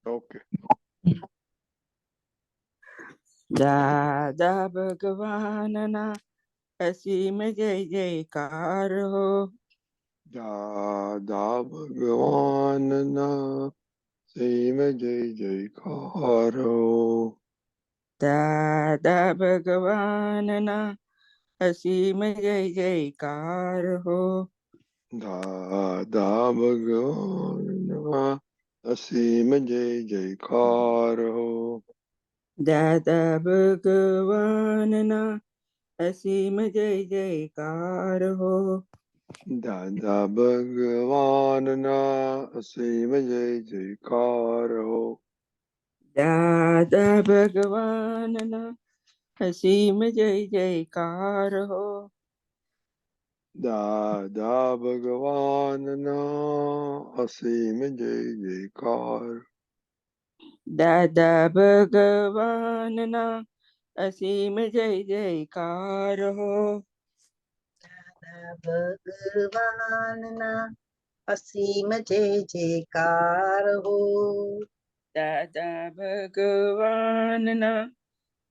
Okay. દાદા ભગવાનના અસીમ જય જયકાર હો. દાદા ભગવાનના સીમ જય જયકાર હો. દાદા ભગવાનના અસીમ જય જયકાર હો. દાદા ભગવાનના અસીમ જય જયકાર હો. દાદા ભગવાનના અસીમ જય જયકાર હો. દાદા ભગવાનના અસીમ જય જયકાર હો. દાદા ભગવાનના અસીમ જય જયકાર હો. દાદા ભગવાનના અસીમ જય જયકાર. દાદા ભગવાનના અસીમ જય જયકાર હો. દાદા ભગવાનના અસીમ જય જયકાર હો. દાદા ભગવાનના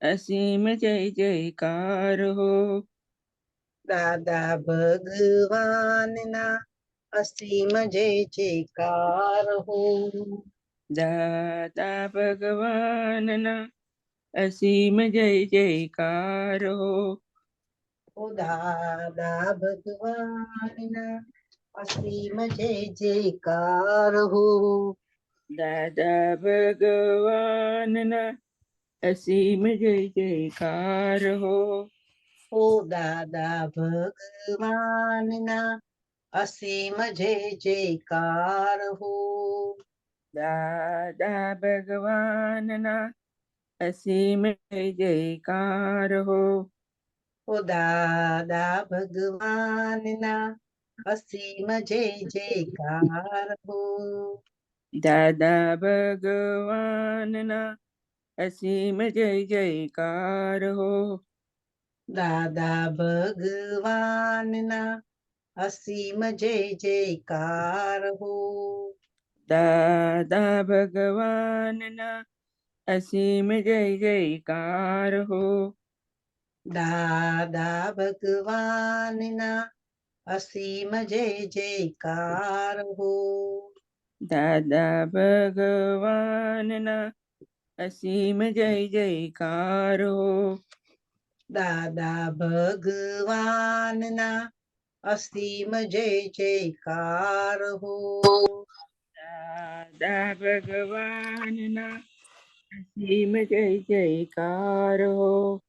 અસીમ જય જયકાર હો. દાદા ભગવાનના અસીમ જય જયકાર હો. દાદા ભગવાનના અસીમ જય જયકાર હો. ઓ દાદા ભગવાનના અસીમ જય જયકાર હો. દાદા ભગવાનના અસીમ જય જયકાર હો. ઓ દાદા ભગવાનના અસીમ જય જયકાર હો. દાદા ભગવાનના અસીમ જય જયકાર હો. ઓ દાદા ભગવાનના અસીમ જય જયકાર હો. દાદા ભગવાનના અસીમ જય જયકાર હો. દાદા ભગવાનના અસીમ જય જયકાર હો. દાદા ભગવાનના અસીમ જય જયકાર હો. દાદા ભગવાનના અસીમ જય જયકાર હો. દાદા ભગવાનના અસીમ જય જયકાર હો. દાદા ભગવાનના અસીમ જય જયકાર હો. દાદા ભગવાનના અસીમ જય જયકાર હો.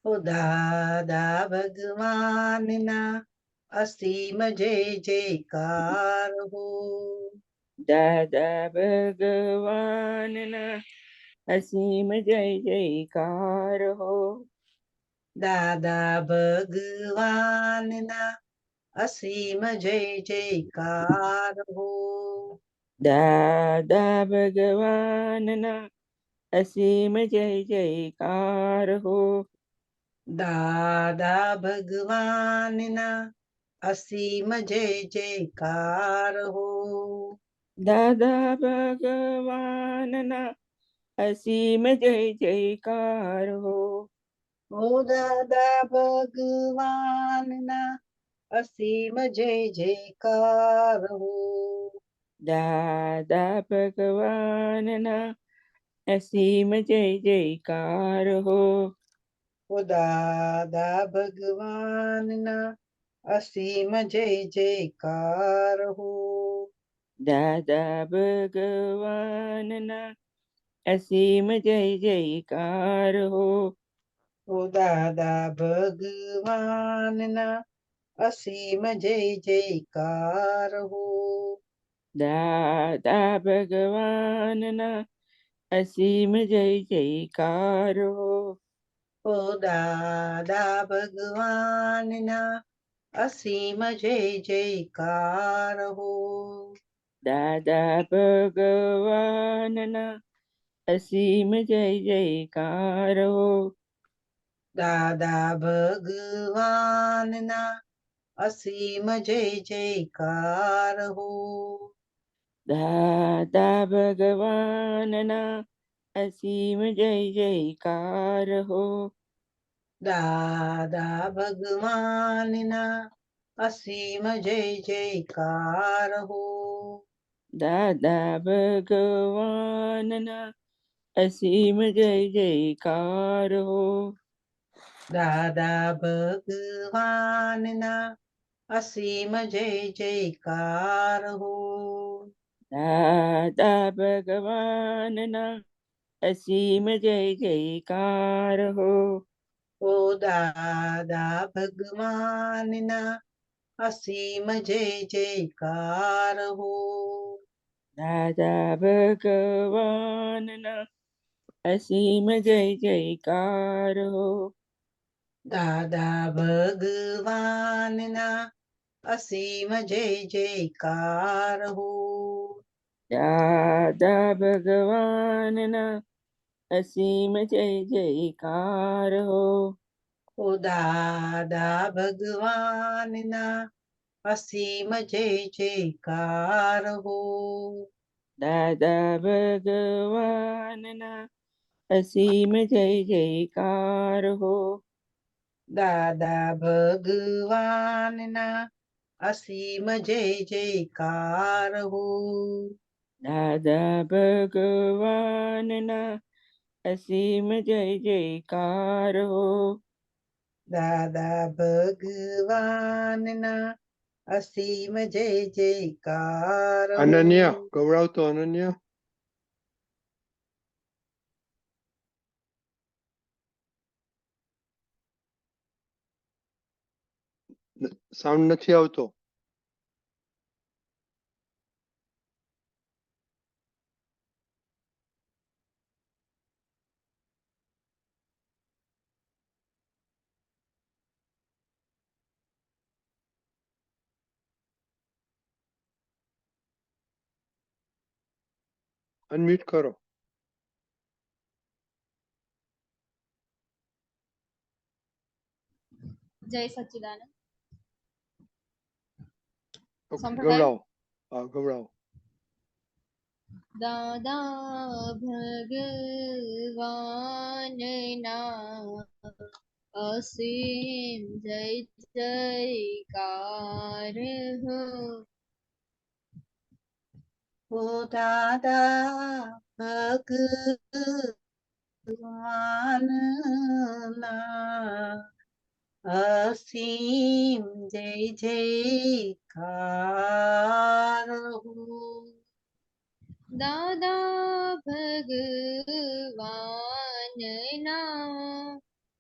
ઓ દાદા ભગવાનના અસીમ જય જયકાર હો. દાદા ભગવાનના અસીમ જય જયકાર હો. દાદા ભગવાનના અસીમ જય જયકાર હો. દાદા ભગવાનના અસીમ જય જયકાર હો. દાદા ભગવાનના અસીમ જય જયકાર હો. દાદા ભગવાનના અસીમ જય જયકાર હો. ઓ દાદા ભગવાનના અસીમ જય જયકાર હો. દાદા ભગવાનના અસીમ જય જયકાર હો. ઓ દાદા ભગવાનના અસીમ જય જયકાર હો. દાદા ભગવાનના અસીમ જય જયકાર હો. ઓ દાદા ભગવાનના અસીમ જય જયકાર હો. દાદા ભગવાનના અસીમ જય જયકાર હો. ઓ દાદા ભગવાનના અસીમ જય જયકાર હો. દાદા ભગવાનના અસીમ જય જયકાર હો. દાદા ભગવાનના અસીમ જય જયકાર હો. દાદા ભગવાનના અસીમ જય જયકાર હો. દાદા ભગવાનના અસીમ જય જયકાર હો. દાદા ભગવાનના અસીમ જય જયકાર હો. દાદા ભગવાનના અસીમ જય જયકાર હો. દાદા ભગવાનના અસીમ જય જયકાર હો. ઓ દાદા ભગવાનના અસીમ જય જયકાર હો. દાદા ભગવાનના અસીમ જય જયકાર હો. દાદા ભગવાનના અસીમ જય જયકાર હો. દાદા ભગવાનના અસીમ જય જયકાર હો. ઓ દાદા ભગવાનના અસીમ જય જયકાર હો. દાદા ભગવાનના અસીમ જય જયકાર હો. દાદા ભગવાનના અસીમ જય જયકાર હો. દાદા ભગવાનના અસીમ જય જયકાર હો. દાદા ભગવાનના અસીમ જય જયકાર હો. અનન્ય ગૌરવ તો અનન્ય સાઉન્ડ નથી આવતો. અનમ્યુટ કરો. જય સચ્ચિદાનંદ. ગૌરવ ગૌરવ. દાદા ભગવાનના અસીમ જય જયકાર હો. ઓ દાદા ભગવાનના અસીમ જય જયકાર હો. દાદા ભગવાનના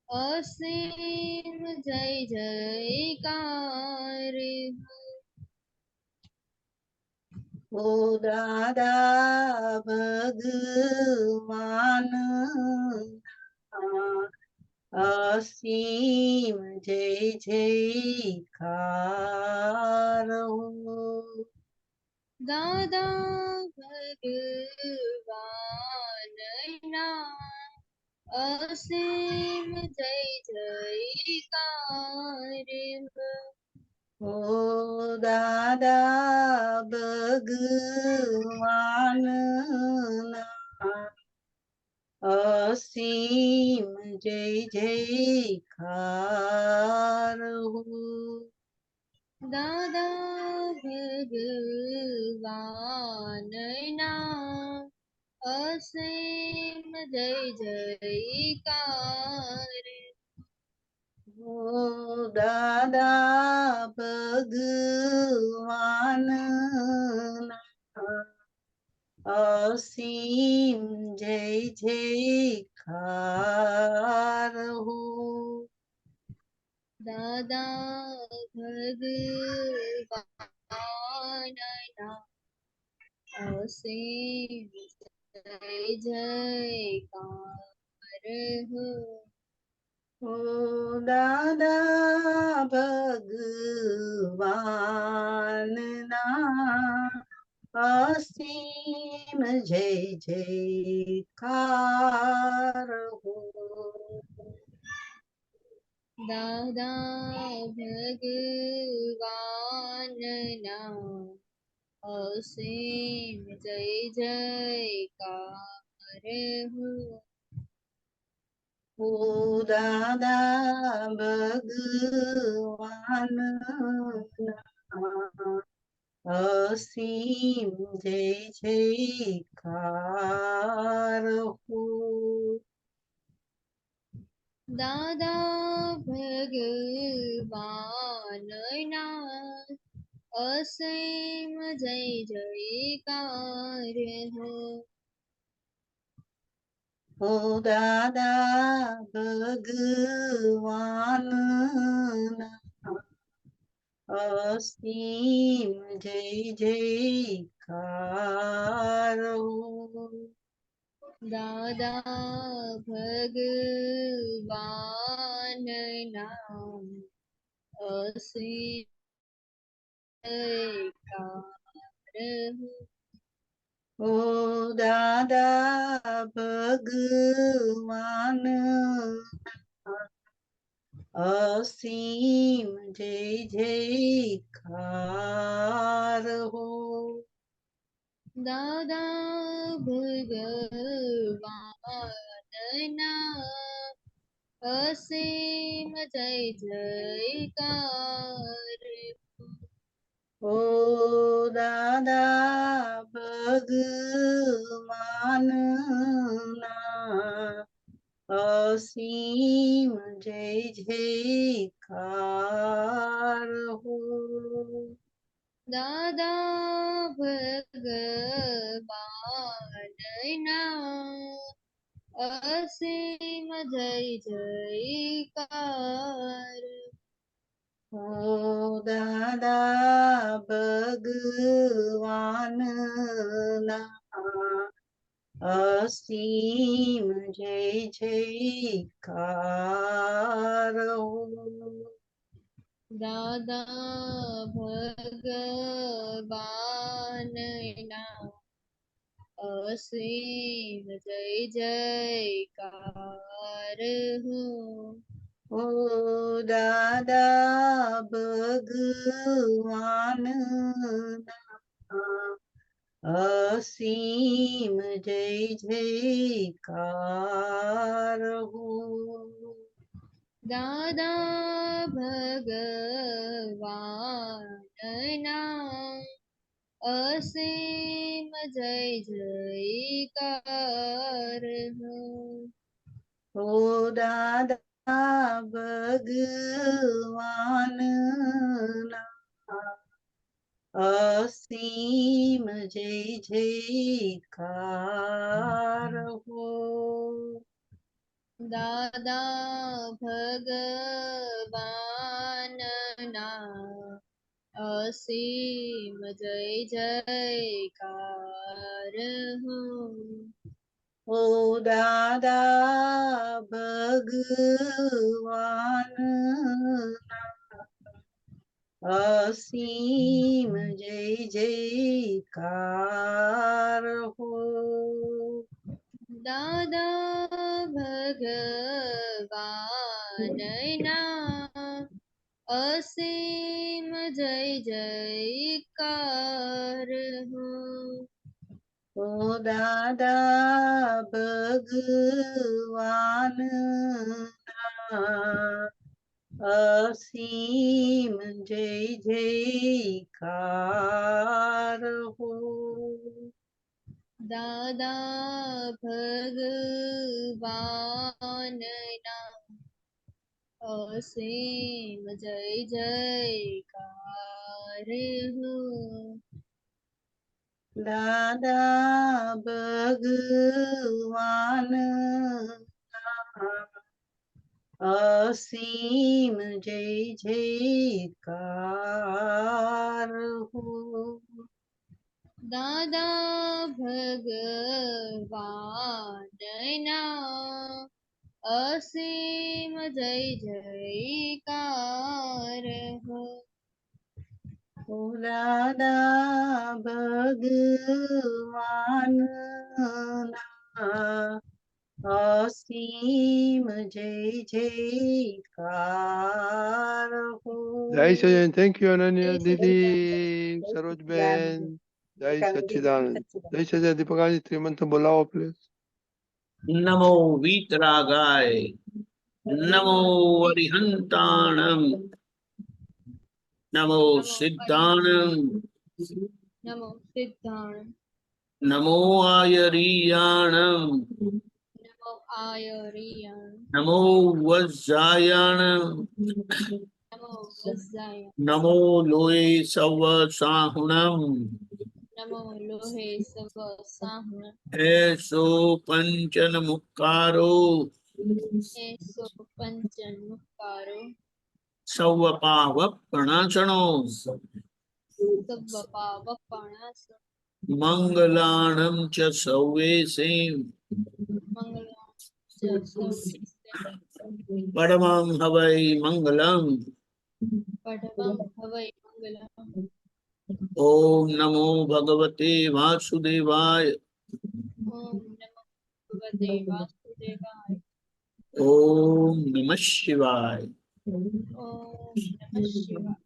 અસીમ જય જયકાર હો. ઓ દાદા ભગવાનના અસીમ જય જયકાર હો. દાદા ભગવાનના અસીમ જય જયકાર હો. ઓ દાદા ભગવાનના અસીમ જય જયકાર હો. દાદા ભગવાનના અસીમ જય જયકાર ઓ દાદા ભગવાનના અસીમ જય જયકાર હો. દાદા ભગવાનના અસીમ જય જયકાર હો. ઓ દાદા ભગવાનના અસીમ જય જયકાર હો. દાદા ભગવાનના અસીમ જય જયકાર હો હો દાદા ભગવાન અસીમ જય જયકાર હો દાદા ભગવાનના અસીમ જય જયકાર હો હો દાદા ભગવાન અસીમ જય જયકાર હો દાદા ભગવાનના અસીમ જયકાર હો ઓ દાદા ભગવાન અસીમ જય જયકાર હો દાદા ભગવાનના અસીમ જય જયકાર ઓ દાદા ભગવાન અસીમ જય જયકાર હો દાદા ભગવાનના અસીમ જય જયકાર ઓ દાદા ભગવાન અસીમ જય જયકાર હો દાદા ભગવાનના અસીમ જય જયકાર હો ઓ દાદા ભગવાન અસીમ જય જયકાર હો દાદા ભગવાનના અસીમ જય જયકાર હો ઓ દાદા ભગવાન અસીમ જય જયકાર હો દાદા ભગવાનના અસીમ જય જયકાર હો ઓ દાદા ભગવાન અસીમ જય જયકાર હો દાદા ભગવાનના અસીમ જય જયકાર હો ઓ દાદા ભગવાન અસીમ જય જયકાર હો દાદા ભગવાનના અસીમ જય જયકાર હો દાદા ભગવાન અસીમ જય જયકાર હો દાદા ભગવાનના અસીમ જય જયકાર હો ઓ દાદા ભગવાન અસીમ જય જયકાર હો જય સજન, થેન્ક યુ અનન્યા જય સચિદાનંદ. દીદી, જય સરોજબેન. સચિદાનંદ. જય સચ્ચિદાનંદ. જય સચ્ચિદાનંદ. દીપકાજી શ્રીમંત બોલાવો પ્લીઝ. નમો વીતરાગાય, નમો અરિહંતાણમ, નમો સિદ્ધાણમ, નમો સિદ્ધાણ નમો આયરિયાણમ, નમો આયરિયણ નમો વજ્જાયણમ, નમો વજ્જાય નમો લોય સવ સાહુણમ, નમો લોહે સવ સાહુણ એસો પંચન મુક્કારો, એસો પંચન મુક્કારો સવ પાવ પ્રણાશણો, સવ્વ પાવપણાસ મંગલાણમ ચ સૌવેસે, મંગળમ ચ સૌસે પરમં હવૈ મંગલમ. પઢવં હવૈ મંગલમ. ઓમ નમો ભગવતે વાસુદેવાય, ઓમ નમો ભગવતે વાસુદેવાય. ઓમ નમઃ શિવાય. ઓમ નમઃ શિવાય.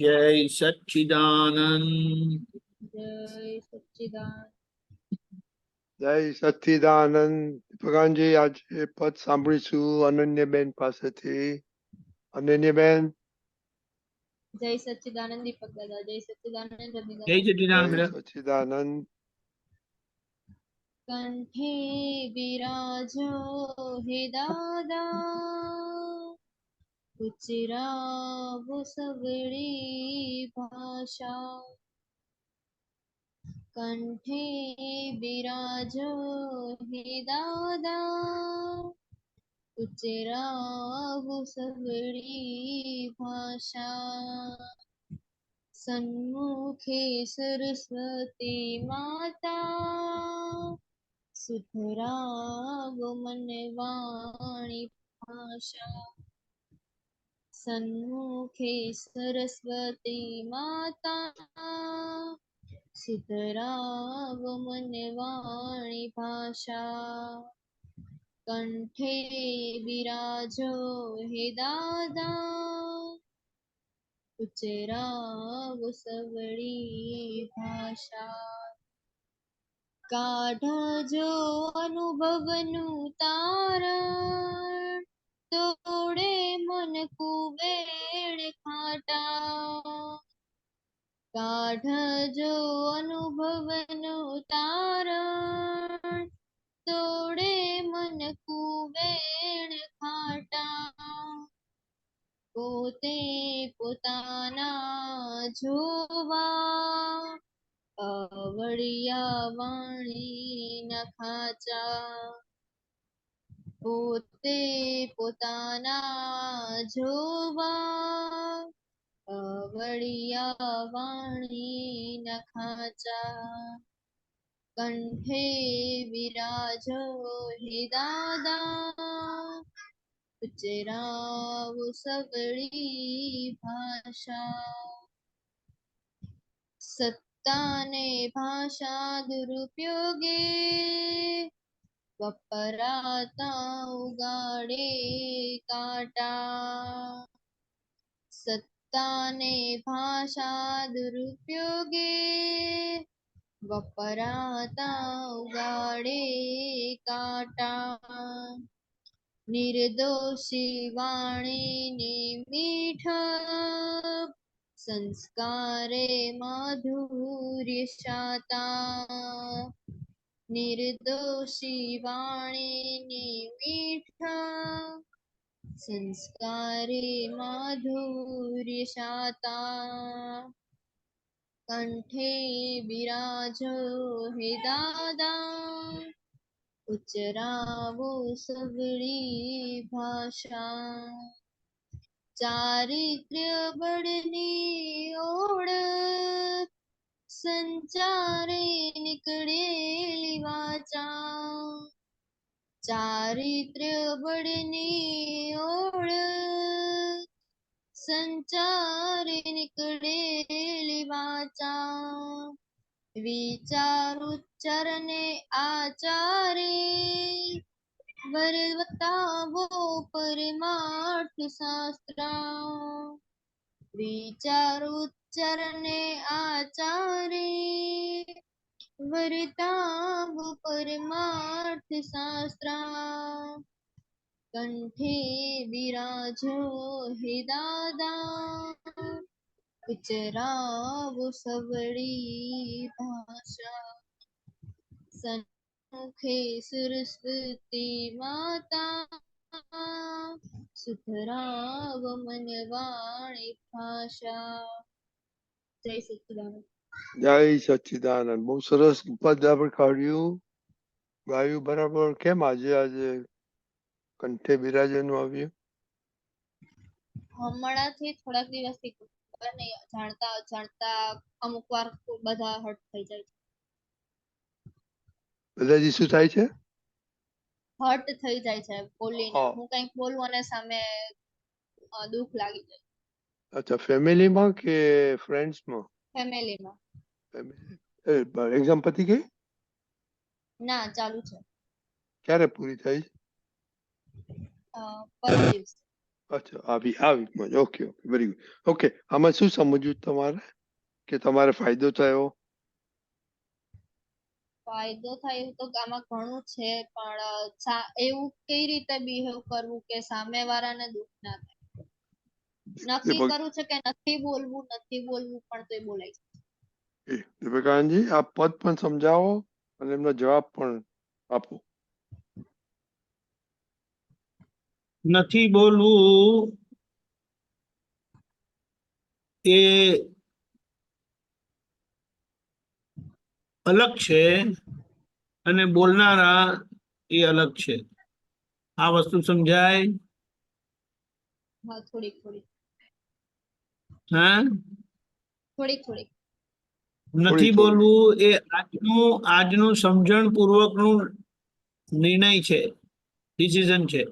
જય સચ્ચિદાનંદ. જય સચ્ચિદાનંદ. જય સચ્ચિદાનંદ. દીપકાજી આજે પદ સાંભળીશું અનન્યબેન પાસેથી. અનન્યબેન. જય સચ્ચિદાનંદ દીપક દાદા. જય સચ્ચિદાનંદ રવિ જય દાદા. જય સચ્ચિદાનંદ. સચ્ચિદાનંદ. કંઠે બિરાજો હે દાદા, ઉચરાવો સવળી ભાષા. કંઠે બિરાજો હે દાદા, ઉચરાવો સવળી ભાષા. સન્મુખે સરસ્વતી માતા, સુધરાવો મન વાણી ભાષા. સન્મુખે સરસ્વતી માતા, સુધરાવો મન વાણી ભાષા. કંઠે બિરાજો હે દાદા, ઉચરાવો સવળી ભાષા. કાઢજો અનુભવનું તારણ, તોડે મન કુવેડ ખાટા. કાઢજો અનુભવનું તારણ, તોડે મન કુવેડ ખાટા. પોતે પોતાના જોવા, અવળિયા વાણી ન ખાચા. પોતે પોતાના જોવા, અવળિયા વાણી ન ખાચા. કંઠે બિરાજો હે દાદા, ઉચરાવો સવળી ભાષા. સત્તાને ભાષા દુરુપયોગે, વપરાતા ઉગાડે કાંટા. સત્તાને ભાષા દુરુપયોગે, વપરાતા ઉગાડે કાંટા. નિર્દોષી વાણીની મીઠ, સંસ્કારે માધુર્ય શાતા. નિર્દોષી વાણીની મીઠ, સંસ્કારે માધુર્ય શાતા. કંઠે બિરાજો હે દાદા, ઉચરાવો સવળી ભાષા. ચારિત્ર્ય બળની ઓળખ, સંચારે નીકળેલી વાચા. ચારિત્ર્ય બળની ઓળખ, સંચારે નીકળેલી વાચા. વિચાર ઉચ્ચારને આચારે, વર્તાવો પરમાર્થ શાસ્ત્ર. વિચાર चरणे आचारे वरताव परमार्थ शास्त्रा कंठे विराजो हे दादा उच्चरावो सवड़ी भाषा सन्मुखे सरस्वती माता सुधराव मन वाणी भाषा जय सच्चिदानंद જય સચ્ચિદાનંદ. બહુ સરસ પદ આપણે કાઢ્યું, ગાયું બરાબર. કેમ આજે કંઠે બિરાજેનું આવ્યું? હમણાંથી થોડાક દિવસથી ખબર નહીં, જાણતા અજાણતા અમુક વાર બધા હર્ટ થઈ જાય છે. બધાજી શું થાય છે? હર્ટ થઈ જાય છે બોલીને. હા. હું કંઈક બોલું અને સામે દુઃખ લાગી જાય. અચ્છા, ફેમિલીમાં કે ફ્રેન્ડ્સમાં? ફેમિલીમાં એક્ઝામ પતી ગઈ? ના, ચાલુ છે. ક્યારે પૂરી થઈ? પરમ દિવસે. અચ્છા, આ વીકમાં જ. Okay okay, very good. Okay, આમાં શું સમજવું તમારે કે તમારે ફાયદો થયો? ફાયદો થાય એવું તો આમાં ઘણું છે, પણ એવું કઈ રીતે બિહેવ કરવું કે સામે વાળાને દુઃખ ના થાય. નક્કી કરું છે કે નથી બોલવું પણ તો બોલાય છે. દીપકાનંદજી, આ પદ પણ સમજાવો અને એમનો જવાબ પણ આપો. નથી બોલવું એ અલગ છે અને બોલનારા એ અલગ છે. આ વસ્તુ સમજાય? હા, થોડીક થોડીક હા, થોડીક થોડીક. નથી બોલવું એ આજનું સમજણ પૂર્વકનું નિર્ણય છે, ડિસિઝન છે.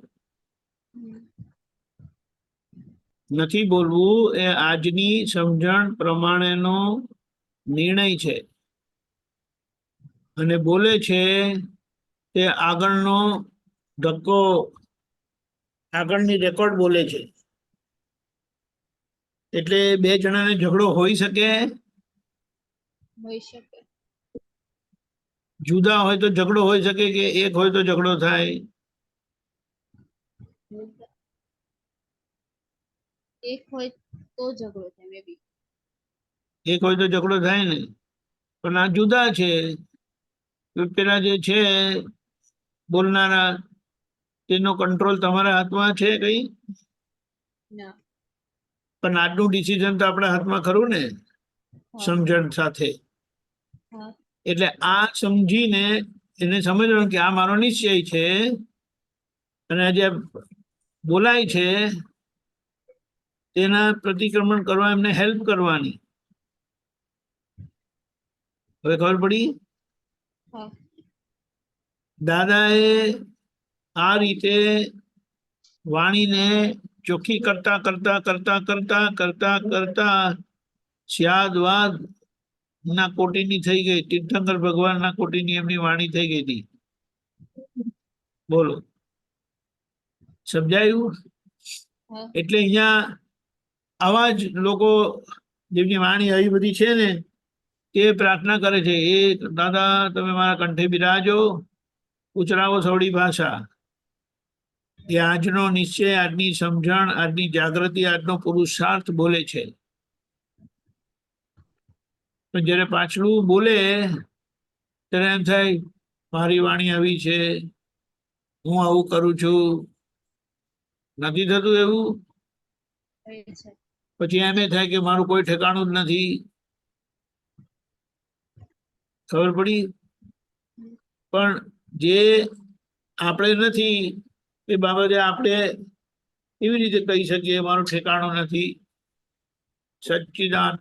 નથી બોલવું એ આજની સમજણ પ્રમાણેનો નિર્ણય છે, અને બોલે છે તે આગળનો ધક્કો, આગળની રેકોર્ડ બોલે છે. એટલે બે જણાને ઝઘડો હોઈ શકે? હોઈ શકે. જુદા હોય તો ઝઘડો હોઈ શકે કે એક હોય તો ઝઘડો થાય? એક હોય તો ઝઘડો થાય, મે બી. એક હોય તો ઝઘડો થાય ને, પણ આ જુદા છે. પેલા જે છે બોલનારા, તેનો કંટ્રોલ તમારા હાથમાં છે કઈ? ના. પણ આજનું ડિસિઝન તો આપણા હાથમાં ખરું ને, સમજણ સાથે. એટલે આ સમજીને એને સમજવાનું કે આ મારો નિશ્ચય છે, અને જે બોલાય છે તેના પ્રતિક્રમણ કરવા એમને હેલ્પ કરવાની. હવે ખબર પડી? દાદાએ આ રીતે વાણીને ચોખ્ખી કરતા કરતા કરતા કરતા કરતા કરતા સ્યાદવાદ ના કોટીની થઈ ગઈ. તીર્થંકર ભગવાનના કોટીની એમની વાણી થઈ ગઈ હતી. બોલો, સમજાયું? એટલે અહીંયા આવા જ લોકો જેમની વાણી આવી બધી છે ને, તે પ્રાર્થના કરે છે, એ દાદા તમે મારા કંઠે બિરાજો, ઉચરાવો સવડી ભાષા. એ આજનો નિશ્ચય, આજની સમજણ, આજની જાગૃતિ, આજનો પુરુષાર્થ બોલે છે. પણ જયારે પાછલું બોલે ત્યારે એમ થાય મારી વાણી આવી છે, હું આવું કરું છું. નથી થતું એવું? પછી એમ થાય કે મારું કોઈ ઠેકાણું જ નથી. ખબર પડી? પણ જે આપણે નથી એ બાબતે આપણે એવી રીતે કહી શકીએ મારું ઠેકાણું નથી. સચ્ચિદાનંદ.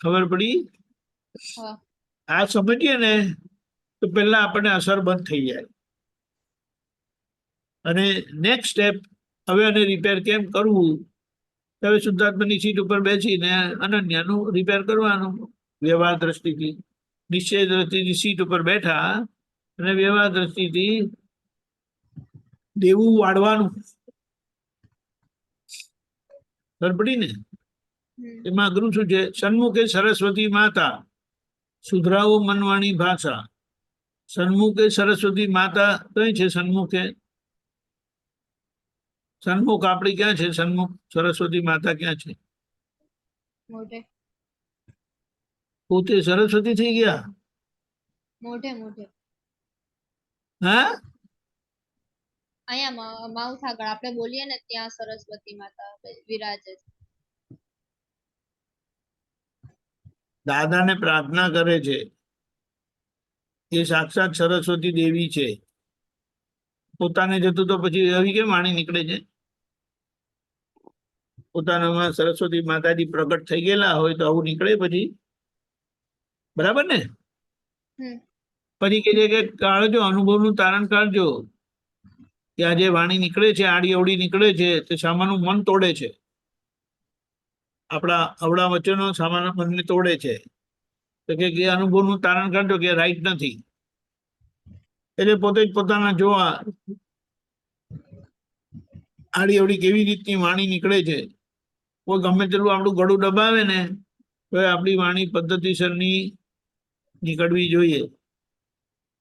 ખબર પડી? આ સમજીએ ને તો પહેલા આપણને અસર બંધ થઈ જાય, અને નેક્સ્ટ સ્ટેપ, હવે આને રિપેર કેમ કરવું? હવે શુદ્ધાત્માની સીટ ઉપર બેસીને અનન્યાનું રિપેર કરવાનું વ્યવહાર દ્રષ્ટિથી. નિશ્ચય દ્રષ્ટિની સીટ ઉપર બેઠા અને વ્યવહાર દ્રષ્ટિથી દેવું વાળવાનું. ખબર પડી ને? હમ. એમાં અઘરું શું છે? સન્મુખે સરસ્વતી માતા સુધરાવો મનવાણી ભાષા. સન્મુખે સરસ્વતી માતા કઈ છે? સન્મુખે સન્મુખ આપણી ક્યાં છે? સન્મુખ સરસ્વતી માતા ક્યાં છે? મોઢે પોતે સરસ્વતી થઈ ગયા. મોઢે મોઢે હા, અહીંયા માઉથ આગળ આપણે બોલીએ ને ત્યાં સરસ્વતી માતા વિરાજે છે. દાદાને પ્રાર્થના કરે છે. એ સાક્ષાત સરસ્વતી દેવી છે. પોતાને જતું તો પછી આવી કેમ વાણી નીકળે છે? પોતાનામાં સરસ્વતી માતાજી પ્રગટ થઈ ગયેલા હોય તો આવું નીકળે પછી? બરાબર ને? હમ. પછી કે છે કે કાઢજો, અનુભવનું તારણ કાઢજો. કે આ જે વાણી નીકળે છે, આડી અવળી નીકળે છે, તે સામાનું મન તોડે છે. આપણા અવળા વચનો સામાન્ય મનને તોડે છે. તો કે અનુભવનું તારણ કાઢજો કે રાઈટ નથી. એટલે પોતે જ પોતાના જોવા આડી અવળી કેવી રીતની વાણી નીકળે છે. કોઈ ગમે તેટલું આપણું ગળું દબાવે ને તો આપણી વાણી પદ્ધતિસરની નીકળવી જોઈએ.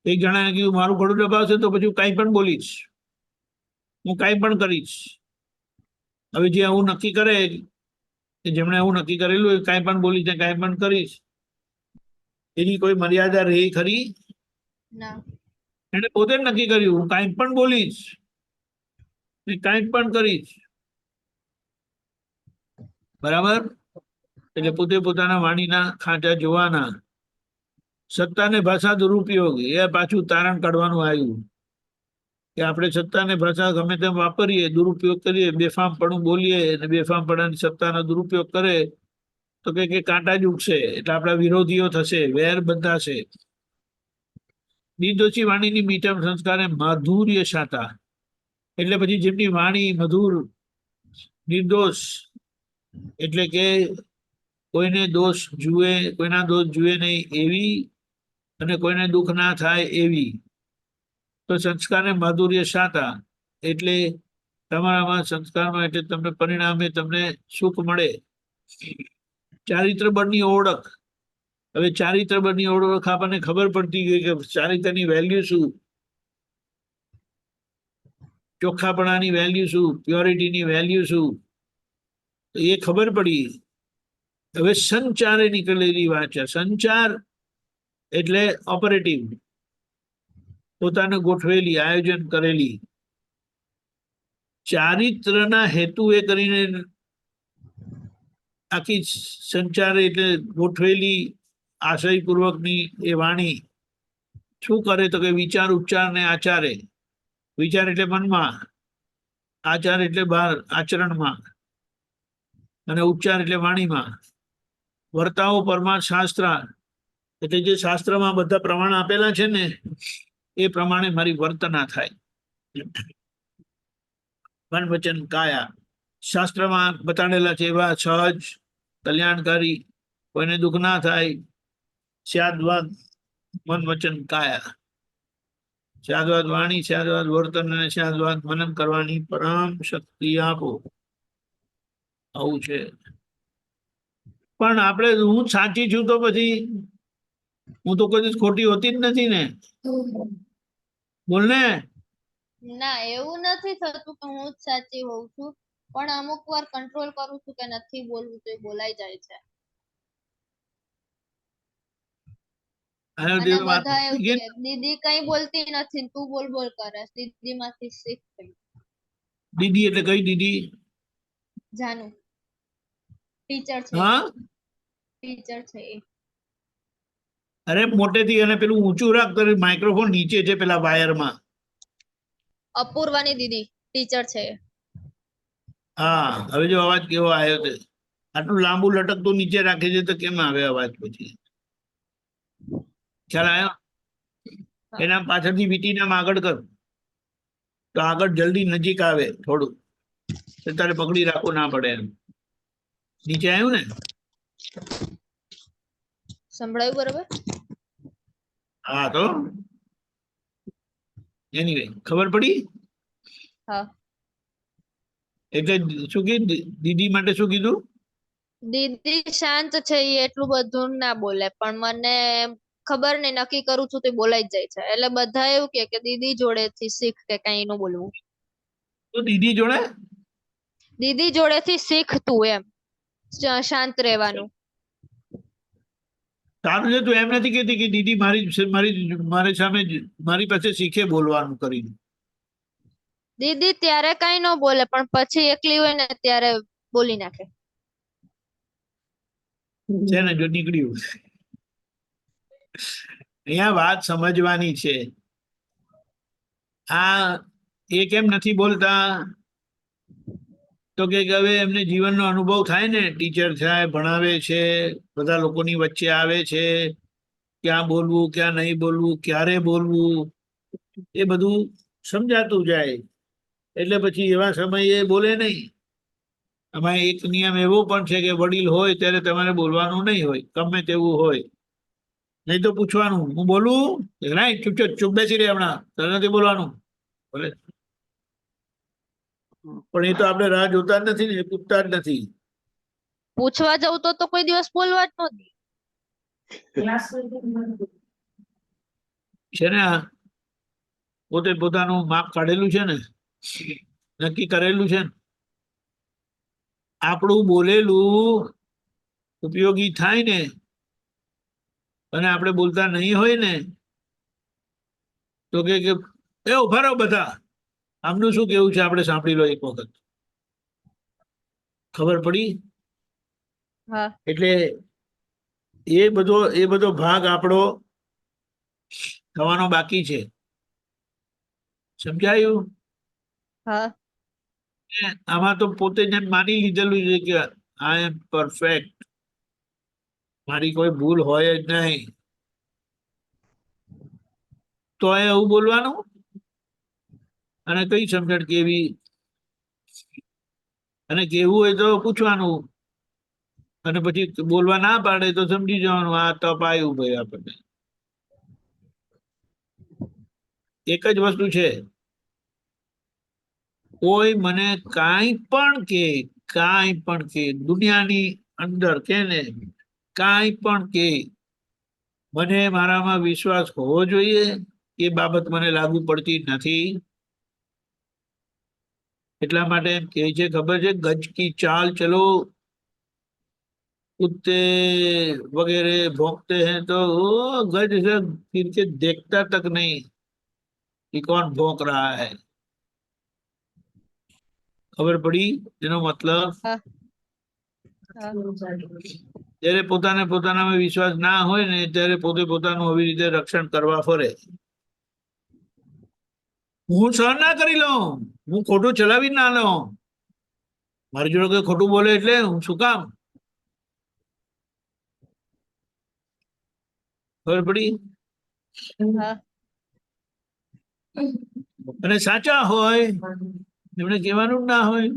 એક જણાએ કીધું મારું ગળું દબાવશે તો પછી હું કાંઈ પણ બોલીશ, હું કાંઈ પણ કરીશ. હવે જે આવું નક્કી કરે, જેમણે આવું નક્કી કરેલું એ કાંઈ પણ બોલીશ ને કાંઈ પણ કરીશ, એની કોઈ મર્યાદા રહે ખરી? ના. એને પોતે જ નક્કી કર્યું હું કાંઈ પણ બોલીશ ને કાંઈ પણ કરીશ. બરાબર? એટલે પોતે પોતાના વાણીના ખાંચા જોવાના. સત્તાને ભાષા દુરુપયોગ, એ પાછું તારણ કાઢવાનું આવ્યું કે આપણે સત્તાને ભાષા ગમે તેમ વાપરીએ, દુરુપયોગ કરીએ, બેફામપણું બોલીએ અને બેફામપણાની સત્તાનો દુરુપયોગ કરે તો કે કાંટા જ ઉગશે. એટલે આપણા વિરોધીઓ થશે, વેર બંધાશે. નિર્દોષી વાણીની મીઠા સંસ્કારે માધુર્ય શાતા. એટલે પછી જેમની વાણી મધુર, નિર્દોષ, એટલે કે કોઈને દોષ જુએ, કોઈના દોષ જુએ નહીં એવી, અને કોઈને દુઃખ ના થાય એવી, તો સંસ્કારને માધુર્ય શાતા. એટલે તમારામાં સંસ્કારમાં એટલે તમને પરિણામે તમને સુખ મળે. ચારિત્ર બળની ઓળખ. હવે ચારિત્ર બળની ઓળખ આપણને ખબર પડતી ગઈ કે ચારિત્રની વેલ્યુ શું, ચોખ્ખાપણાની વેલ્યુ શું, પ્યોરિટીની વેલ્યુ શું, એ ખબર પડી. હવે સંચારે નીકળેલી વાત છે. સંચાર એટલે ઓપરેટિવ, પોતાને ગોઠવેલી, આયોજન કરેલી. ચારિત્રના હેતુ એ કરીને આખી સંચાર એટલે ગોઠવેલી આશયપૂર્વકની એ વાણી શું કરે તો કે વિચાર, ઉચ્ચાર ને આચારે. વિચાર એટલે મનમાં, આચાર એટલે બહાર આચરણમાં, અને ઉચ્ચાર એટલે વાણીમાં. વર્તાવો પરમાર્થ શાસ્ત્ર, એટલે જે શાસ્ત્રમાં બધા પ્રમાણ આપેલા છે ને એ પ્રમાણે મારી વર્તના થાય. મન વચન કાયા શાસ્ત્રમાં બતાડેલા છે એવા સહજ, કલ્યાણકારી, કોઈને દુઃખ ના થાય, સ્યાદવાદ મન વચન કાયા. સ્યાદવાદ વાણી, સ્યાદવાદ વર્તન અને સ્યાદવાદ મનન કરવાની પરમ શક્તિ આપો. આવું છે. પણ આપણે હું સાચી છું તો પછી હું તો કોઈ ખોટી હોતી જ નથી ને. બોલ ને. ના, એવું નથી થતું કે હું જ સાચી હોઉં છું, પણ અમુક વાર કંટ્રોલ કરું છું કે નથી બોલવું તો એ બોલાઈ જાય છે. અને બધા એવું કે દીદી કઈ બોલતી નથી, તું બોલ બોલ કરે. દીદી માંથી શીખ ગઈ. દીદી એટલે કઈ દીદી? જાનુ ટીચર છે. હા, ટીચર છે એ. અરે મોટેથી અને પેલું ઊંચું રાખ, માઇક્રોફોન નીચે છે પેલા વાયરમાં. અપૂર્વાની દીદી ટીચર છે. હા, હવે જો અવાજ કેવો આવ્યો છે. આટલું લાંબુ લટકતું નીચે રાખે છે તો કેમ આવે અવાજ પછી? ખ્યાલ આવ્યો? એના પાછળથી વીટી નામ આગળ કર તો આગળ જલ્દી નજીક આવે થોડું, તારે પકડી રાખવું ના પડે એમ. નીચે આવ્યું ને? સંભળાયું બરોબર? હા, તો એનીવે ખબર પડી? હા. એટલે શું કીધું દીદી માટે શું કીધું? દીદી શાંત છે એ એટલું બધું ના બોલે પણ મને ખબર નહીં નક્કી કરું છું તે બોલાઈ જ જાય છે એટલે બધા એવું કે દીદી જોડેથી શીખ કે કઈ નું બોલવું. તો દીદી જોડે દીદી જોડેથી શીખ તું એમ શાંત રહેવાનું. સારું છે. તું એમ નથી કહેતી કે દીદી મારી સામે મારી પાસે શીખે બોલવાનું કરીને? દીદી ત્યારે કઈ ન બોલે પણ પછી એકલી હોય ને ત્યારે બોલી નાખે. છે ને જો નીકળ્યું. અહીંયા વાત સમજવાની છે. આ એ કેમ નથી બોલતા? તો કે હવે એમને જીવનનો અનુભવ થાય ને, ટીચર થાય, ભણાવે છે, બધા લોકોની વચ્ચે આવે છે, ક્યાં બોલવું ક્યાં નહીં બોલવું, ક્યારે બોલવું, એ બધું સમજાતું જાય. એટલે પછી એવા સમયે બોલે નહીં. આમાં એક નિયમ એવો પણ છે કે વડીલ હોય ત્યારે તમારે બોલવાનું નહીં હોય, ગમે તેવું હોય. નહીં તો પૂછવાનું, હું બોલું? નહીં, ચૂપ બેસી રહે, હમણાં તારે નથી બોલવાનું. ભલે, પણ એ તો આપણે રાહ જોતા જ નથી ને, પૂછતા જ નથી. પૂછવા જવું તો કોઈ દિવસ બોલવા જ નથી. છે ને આ પોતે પોતાનું માપ કાઢેલું છે ને, નક્કી કરેલું છે ને. આપણું બોલેલું ઉપયોગી થાય ને અને આપણે બોલતા નહીં હોય ને તો કે એ ઉભા રહો બધા, આમનું શું કેવું છે આપણે સાંભળી લો એક વખત. ખબર પડી? હા એટલે એ બધો ભાગ આપણો થવાનો બાકી છે. સમજાયું? હા આમાં તો પોતે જેમ માની લીધેલું છે કે આઈ એમ પરફેક્ટ, મારી કોઈ ભૂલ હોય જ નહીં, તો એવું બોલવાનું. અને કઈ સમજણ કેવી અને કેવું હોય તો પૂછવાનું. અને પછી બોલવા ના પાડે તો સમજી જવાનું આ તપ આવ્યું ભાઈ આપણને. એક જ વસ્તુ છે, કોઈ મને કાંઈ પણ કે દુનિયાની અંદર કે ને કાંઈ પણ કે, મને મારામાં વિશ્વાસ હોવો જોઈએ. એ બાબત મને લાગુ પડતી નથી. એટલા માટે એમ કહે છે, ખબર છે, ગજ કી ચાલ ચલો कुत्ते वगैरह भौंकते हैं तो वो गज से फिर के देखता तक नहीं कि कौन भौंक रहा है. ખબર પડી એનો મતલબ? હા જયારે પોતાનામાં વિશ્વાસ ના હોય ને ત્યારે પોતે પોતાનું આવી રીતે રક્ષણ કરવા ફરે. હું સહન ના કરી લઉં, હું ખોટું ચલાવી ના લઉં, મારી જોડે કોઈ ખોટું બોલે એટલે હું શું કામ? ખબર પડી? હા અને સાચા હોય એમને કહેવાનું જ ના હોય.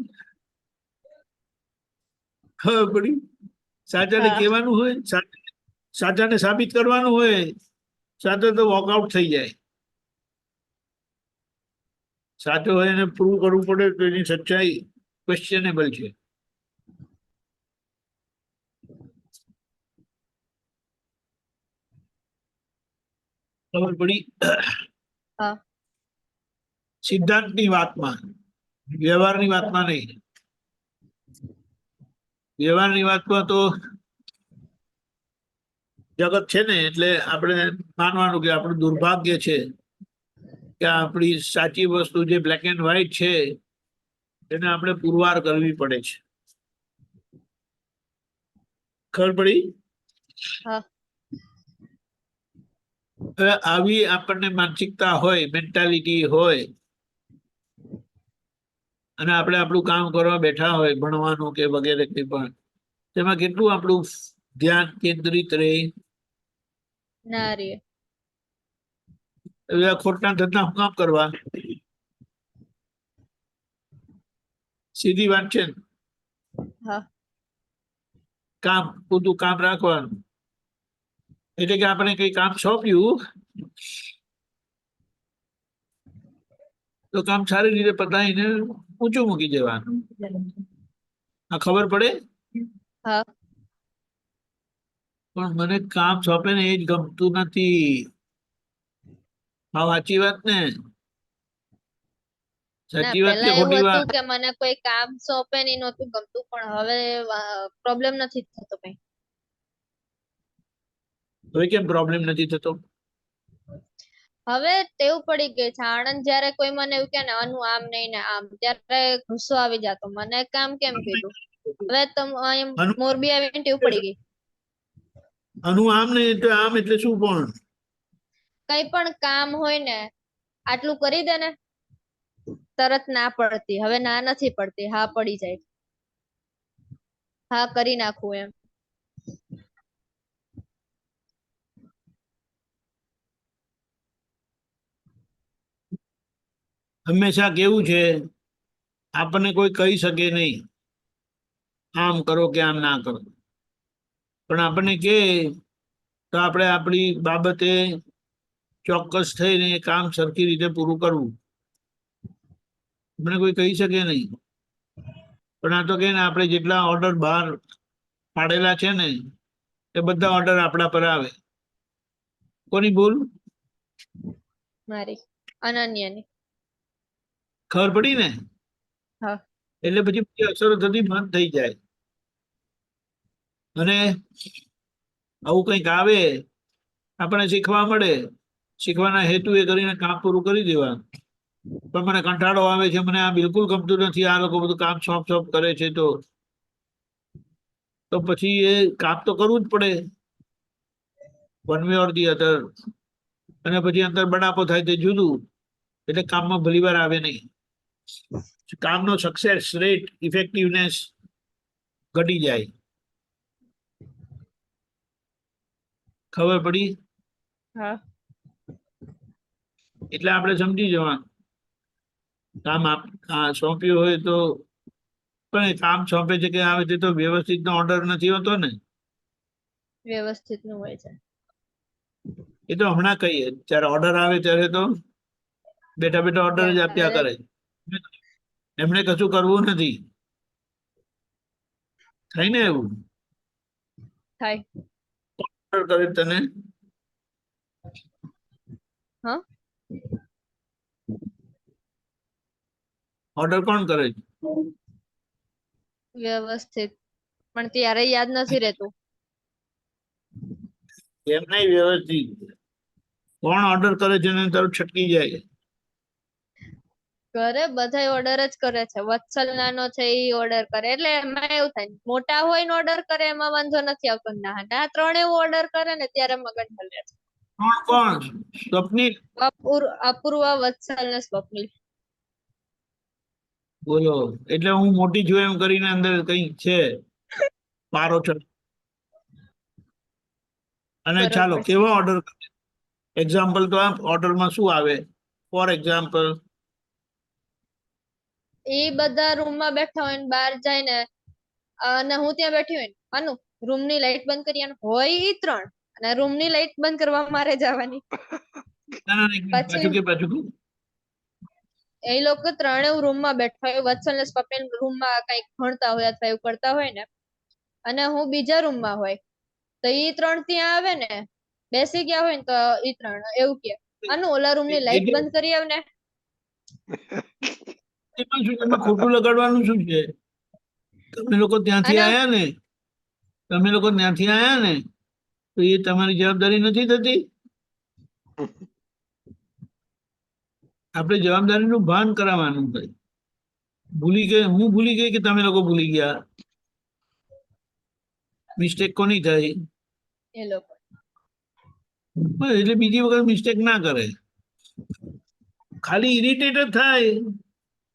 ખબર પડી? સાચાને હા. કહેવાનું હોય, સાચાને સાબિત કરવાનું હોય, સાચો તો વોકઆઉટ થઈ જાય. સાચો હોય એને પ્રૂવ કરવું પડે તો એની સચ્ચાઈ ક્વેશ્ચનેબલ છે. ખબર પડી? હા સિદ્ધાંતની વાતમાં, વ્યવહારની વાતમાં નહીં. વ્યવહારની વાતમાં તો જગત છે ને એટલે આપણે માનવાનું કે આપણું દુર્ભાગ્ય છે કે આપણી સાચી વસ્તુ જે બ્લેક એન્ડ વ્હાઈટ છે એને આપણે પુરવાર કરવી પડે છે. ખબર પડી? હા હવે આવી આપણને માનસિકતા હોય, મેન્ટાલિટી હોય અને આપણે આપણું કામ કરવા બેઠા હોય, ભણવાનું કે વગેરે કંઈ પણ, તેમાં કેટલું આપણું ધ્યાન કેન્દ્રિત રહે? ના રે. હવે ખોટના ધંધા હું કામ કરવા? સીધી વાત છે ને. હા કામ પૂરતું કામ રાખવાનું. એટલે કે આપણે કઈ કામ સોંપ્યું તો કામ સારી રીતે પતાવીને ઊંચું મૂકી દેવાનું. આ ખબર પડે? હા પણ મને કામ સોંપે ને એ જ ગમતું નથી. હા સાચી વાત ને? ના સાચી વાત કે પેલા એવું ખોટી વાત? હતું કે મને કોઈ કામ સોંપે નહીં નહોતું ગમતું પણ હવે પ્રોબ્લેમ નથી થતો કઈ. હવે કેમ પ્રોબ્લેમ નથી થતો? હવે ટેવ પડી ગઈ છે. આણંદ જયારે કોઈ મને એવું કે ને અનુ આમ નહીં ને આમ ત્યારે ગુસ્સો આવી જતો મને કામ કેમ કીધું. હવે અનુ મોરબી આવીને ટેવ પડી ગઈ. અનુ આમ ને એટલે આમ એટલે શું પણ? કઈ પણ કામ હોય ને આટલું કરી દે ને તરત ના પડતી. હવે ના નથી પડતી, હા પડી જાય. હા કરી નાખું એમ. હંમેશા કેવું છે આપણને કોઈ કહી શકે નહીં આમ કરો કે આમ ના કરો, પણ આપણને કે તો આપણે આપણી બાબતે ચોક્કસ થઈને એ કામ સરખી રીતે પૂરું કરવું. આપણે કોઈ કહી શકે નહીં. પણ આ તો કે ને આપણે જેટલા ઓર્ડર બહાર પાડેલા છે ને એ બધા ઓર્ડર આપણા પર આવે. કોની ભૂલ? મારી અનન્યાની. ખબર પડી ને? હા એટલે પછી બધી અસરો થતી બંધ થઈ જાય. અને આવું કંઈક આવે આપણે શીખવા મળે, શીખવાના હેતુ એ કરીને કામ પૂરું કરી દેવાનું. પણ મને કંટાળો આવે છે, મને આ બિલકુલ ગમતું નથી, આ લોકો બધું કામ સોંપ કરે છે, તો પછી એ કામ તો કરવું જ પડે one way or the other. અને પછી અંદર બડાપો થાય તે જુદું. એટલે કામમાં ભલી વાર આવે નહીં. કામનો સક્સેસ રેટ, ઇફેક્ટિવનેસ ઘટી જાય. ખબર પડી? હા એટલે આપણે સમજી જવાનું કામ સોંપ્યું હોય તો. પણ એ કામ સોંપે છે કે આવે છે તો વ્યવસ્થિત ઓર્ડર નથી હોતો ને. વ્યવસ્થિત નું હોય છે. એ તો હમણાં કહીએ જ્યારે ઓર્ડર આવે ત્યારે તો બેઠા બેઠા ઓર્ડર જ આપ્યા કરે. એમણે કશું કરવું નથી. થાય ને એવું? થાય. ઓર્ડર કરે તને? હા ઓર્ડર કોણ કરે છે? વ્યવસ્થિત, પણ ત્યારે યાદ નથી રહેતું. એમ નહીં, વ્યવસ્થિત કોણ ઓર્ડર કરે છે ને તરત છટકી જાય. ઘરે બધા ઓર્ડર જ કરે છે. વત્સલ નાનો છે એ ઓર્ડર કરે એટલે એમાં એવું થાય મોટા હોય ને ઓર્ડર કરે એમાં વાંધો નથી આવતો. ના ત્રણ એવું ઓર્ડર કરે ને ત્યારે મગજ હલે છે. કોણ? સ્વપ્નિલ? અપૂર્વા, વત્સલ ને સ્વપ્નિલ. બોલો, એટલે હું મોટી છું એમ કરીને અંદર કઈ છે પારો છે. અને ચાલો બરોબર છે. કેવા ઓર્ડર, એક્ઝામ્પલ તો આપ ઓર્ડરમાં શું આવે? ફોર એક્ઝામ્પલ એ બધા રૂમમાં બેઠા હોય ને બહાર જાય ને અને હું ત્યાં બેઠી હોય ને અનુ રૂમ ની લાઈટ બંધ કરી હોય ઈ ત્રણ અને રૂમ ની લાઈટ બંધ કરવા મારે જવાની. પાછું કે એ લોકો ત્રણે રૂમ માં બેઠા હોય. વત્સલ ને સ્વપ્નિલ રૂમ માં કઈક ભણતા હોય અથવા એવું કરતા હોય ને અને હું બીજા રૂમ માં હોય તો ઈ ત્રણ ત્યાં આવે ને બેસી ગયા હોય ને તો ઈ ત્રણ એવું કે અનુ ઓલા રૂમ ની લાઈટ બંધ કરી આવ ને. એમાં ખોટું લગાડવાનું શું છે? તમે લોકો ત્યાંથી અને આયા ને તો એ તમારી જવાબદારી નથી થતી? આપણે જવાબદારીનું ભાન કરાવવાનું હોય. હું ભૂલી ગઈ કે તમે લોકો ભૂલી ગયા? મિસ્ટેક કોની થઈ? એ લોકો. એટલે બીજી વખત મિસ્ટેક ના કરે. ખાલી ઇરિટેટ થાય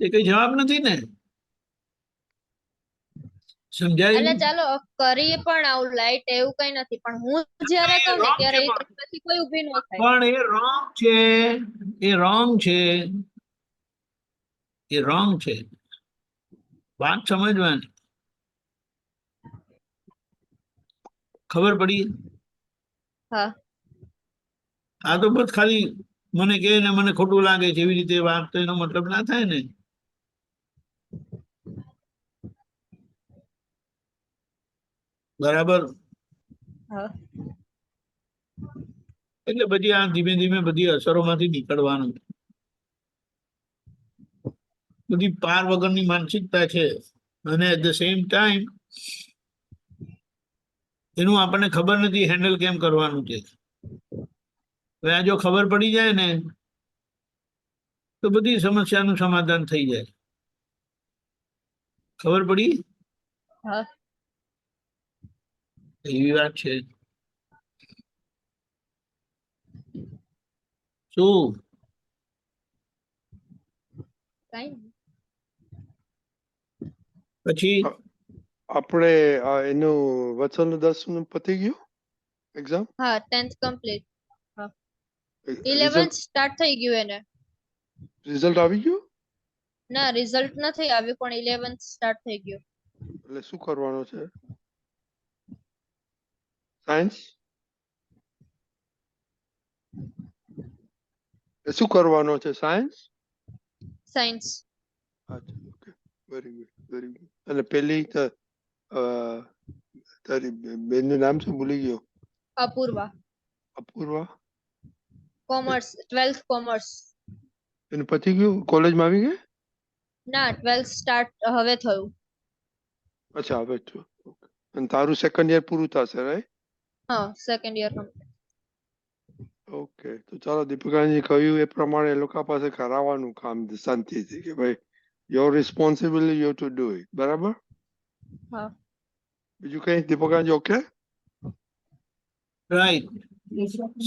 એ કઈ જવાબ નથી ને. સમજાય? એટલે ચાલો કરીએ પણ આવું લાઈટ એવું કઈ નથી પણ હું જયારે કહું ને ત્યારે એ ત્રણમાંથી કોઈ ઊભી ન થાય. પણ એ રોંગ છે. એ રોંગ છે. એ રોંગ છે. વાત સમજવાની. ખબર પડી? હા આ તો બસ ખાલી મને કે ને મને ખોટું લાગે છે એવી રીતે વાત તો એનો મતલબ ના થાય ને. બરાબર. હા એટલે પછી આ ધીમે ધીમે બધી અસરોમાંથી નીકળવાનું. બધી પાર વગરની માનસિકતા છે અને એટ ધ સેમ ટાઈમ એનું આપણને ખબર નથી હેન્ડલ કેમ કરવાનું છે. હવે આ જો ખબર પડી જાય ને તો બધી સમસ્યાનું સમાધાન થઈ જાય. ખબર પડી હા એવી વાત છે. શું કઈ નહીં. પછી આપણે એનું વત્સલનું 10નું પતી ગયું એક્ઝામ? હા 10th complete. Result 11th start થઈ ગયું એને. રિઝલ્ટ આવી ગયું? ના રિઝલ્ટ નથી આવ્યું પણ 11th સ્ટાર્ટ થઈ ગયું. એટલે શું કરવાનું છે? સાયન્સ? શું કરવાનો છે? સાયન્સ? સાયન્સ. અચ્છા, okay, very good, very good. અને પેલી તારી બેનનું નામ શું ભૂલી ગયો? Apurva. Apurva? Commerce 12th commerce. એનું પતી ગયું? કોલેજમાં આવી ગઈ? ના 12th સ્ટાર્ટ હવે થયું. અચ્છા, હવે તો ઓકે. અને તારું સેકન્ડ યર પૂરું થશે, રાઈટ? હા સેકન્ડ યર કમ્પ્લીટ. ઓકે, તો ચાલો દીપિકાજી કહ્યું એ પ્રમાણે એ લોકો પાસે કરાવવાનું કામ શાંતિથી કે ભાઈ your responsibility you to do it. બરાબર? હા બીજું કઈ દીપિકાજી? Okay, right.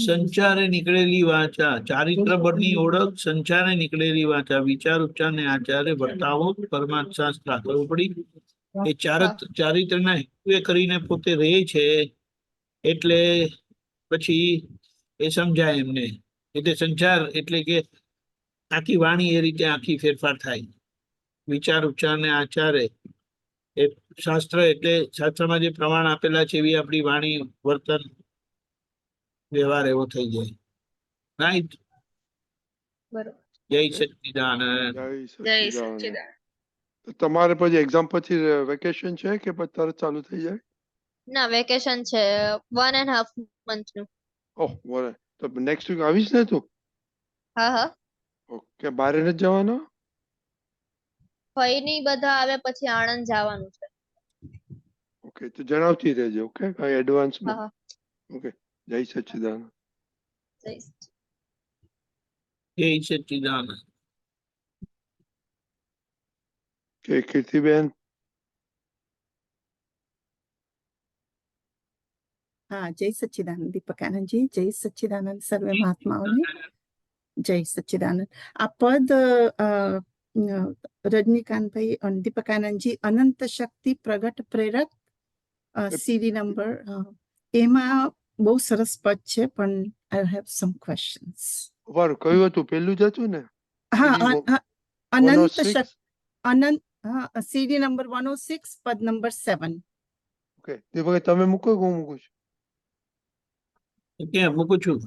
સંચારે નીકળેલી વાચા, ચારિત્ર બળની ઓળખ, સંચારે નીકળેલી વાચા, વિચાર ઉચ્ચાર ને આચારે વર્તાવો, પરમાર્થ શાસ્ત્ર કરવું પડી. એ ચારિત્રના હેતુએ કરીને પોતે રહે છે એટલે પછી એ સમજાય એમને. એટલે સંચાર એટલે કે આખી વાણી એ રીતે આખી ફેરફાર થાય. વિચાર ઉચ્ચાર ને આચારે એ શાસ્ત્ર એટલે શાસ્ત્રમાં જે પ્રમાણ આપેલા છે એવી આપણી વાણી વર્તન વ્યવહાર એવો થઈ જાય. રાઈટ. બરોબર. જય ઓકે. સચ્ચિદાનંદ. જય જય સચ્ચિદાનંદ. સચ્ચિદાનંદ. તો તમારે પછી એક્ઝામ પછી વેકેશન છે કે પછી તરત ચાલુ થઈ જાય? ના વેકેશન છે 1.5 month નું. ઓહ, બરાબર. તો નેક્સ્ટ વીક આવીશ ને તું? હા હા ઓકે, બારે નથી જવાનો? ફઈ ની બધા આવે પછી આણંદ જવાનું છે. ઓકે, તો જણાવતી રહેજો. ઓકે, કઈ હા એડવાન્સમાં? હા ઓકે, જય સચ્ચિદાનંદ. જય જય સચ્ચિદાનંદ. કે કીર્તિબેન? હા, જય સચ્ચિદાનંદ દીપકાનંદજી, જય સચ્ચિદાનંદ સર્વે મહાત્માઓને, જય સચ્ચિદાનંદ. આ પદ રજનીકાંતભાઈ અને દીપકાનંદજી અનંત શક્તિ પ્રગટ પ્રેરક સીડી નંબર એમાં બહુ સરસ પદ છે પણ આઈ હેવ સમ ક્વેશ્ચન્સ. વાર કયું હતું? પેલું જ હતું ને? હા અનંત 106? શક્તિ અનંત સીડી નંબર 106 પદ નંબર 7. ઓકે, દીપક તમે મૂકો કે હું મૂકું છું? કે મૂકું છું.